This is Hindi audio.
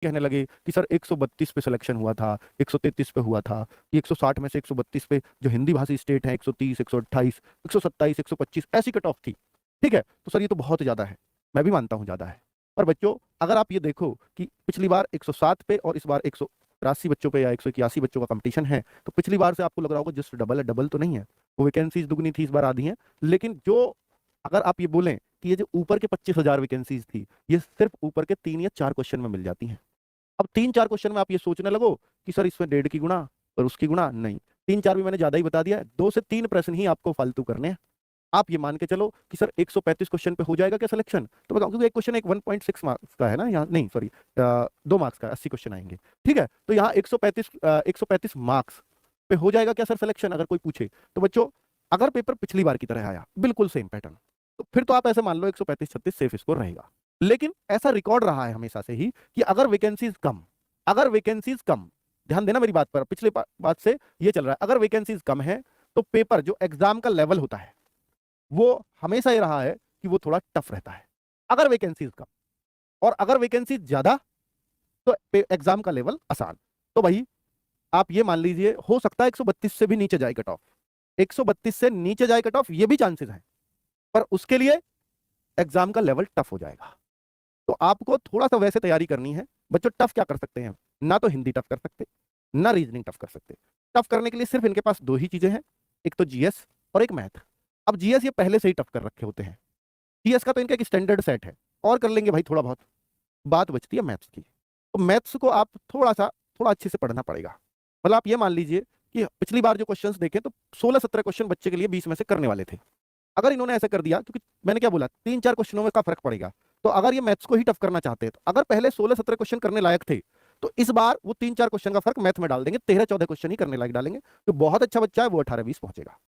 कहने लगे कि सर 132 पे सिलेक्शन हुआ था, 133 पे हुआ था, कि 160 में से 132 पे जो हिंदी भाषी स्टेट है 130, 128, 127, 125 ऐसी कट ऑफ थी। ठीक है, तो सर ये तो बहुत ज्यादा है, मैं भी मानता हूँ ज्यादा है। पर बच्चों अगर आप ये देखो कि पिछली बार 107 पे और इस बार 183 बच्चों पे या 181 बच्चों का कंपटीशन है, तो पिछली बार से आपको लग रहा होगा जस्ट डबल है, डबल तो नहीं है, वो वैकेंसीज दुगनी थी, इस बार आधी है। लेकिन जो अगर आप ये बोलें कि ये जो ऊपर के 25,000 वैकेंसीज थी, ये सिर्फ ऊपर के 3 या 4 क्वेश्चन में मिल जाती हैं। अब 3-4 क्वेश्चन में आप ये सोचने लगो कि सर इसमें 1.5 की गुणा और उसकी गुणा, नहीं, 3-4 भी मैंने ज्यादा ही बता दिया है, 2 से 3 प्रश्न ही आपको फालतू करने हैं। आप ये मान के चलो कि सर 135 क्वेश्चन पे हो जाएगा क्या सिलेक्शन, तो बताओ, क्योंकि एक क्वेश्चन एक 1.6 मार्क्स का है ना, यहाँ नहीं सॉरी 2 मार्क्स का 80 क्वेश्चन आएंगे। ठीक है, तो यहाँ 135 मार्क्स पे हो जाएगा क्या सर सिलेक्शन, अगर कोई पूछे तो बच्चों अगर पेपर पिछली बार की तरह आया बिल्कुल सेम पैटर्न, तो फिर तो आप ऐसे मान लो 135-36 सेफ स्कोर रहेगा। लेकिन ऐसा रिकॉर्ड रहा है हमेशा से ही कि अगर वैकेंसीज कम, ध्यान देना मेरी बात पर, पिछले बात से ये चल रहा है, अगर वैकेंसीज कम है तो पेपर जो एग्जाम का लेवल होता है वो हमेशा ये रहा है कि वो थोड़ा टफ रहता है, अगर वैकेंसीज कम। और अगर वैकेंसीज ज्यादा तो एग्जाम का लेवल आसान। तो भाई आप ये मान लीजिए हो सकता है 132 से भी नीचे जाए कट ऑफ, 132 से नीचे जाए कट ऑफ, ये भी चांसेस हैं, पर उसके लिए एग्जाम का लेवल टफ हो जाएगा। तो आपको थोड़ा सा वैसे तैयारी करनी है बच्चों। टफ क्या कर सकते हैं, ना तो हिंदी टफ कर सकते, ना रीजनिंग टफ कर सकते। टफ करने के लिए सिर्फ इनके पास 2 ही चीजें हैं, एक तो जीएस और एक मैथ। अब जीएस ये पहले से ही टफ कर रखे होते हैं, जीएस का तो इनका एक स्टैंडर्ड सेट है, और कर लेंगे भाई थोड़ा बहुत। बात बचती है मैथ्स की, तो मैथ्स को आप थोड़ा अच्छे से पढ़ना पड़ेगा। मतलब आप ये मान लीजिए कि पिछली बार जो क्वेश्चंस देखे तो 16-17 क्वेश्चन बच्चे के लिए 20 में से करने वाले थे। अगर इन्होंने ऐसा कर दिया, क्योंकि मैंने क्या बोला 3-4 क्वेश्चनों में का फर्क पड़ेगा, तो अगर ये मैथ्स को ही टफ करना चाहते हैं तो अगर पहले 16-17 क्वेश्चन करने लायक थे, तो इस बार वो 3-4 क्वेश्चन का फर्क मैथ में डाल देंगे, 13-14 क्वेश्चन ही करने लायक डालेंगे। तो बहुत अच्छा बच्चा है वो 18-20 पहुंचेगा।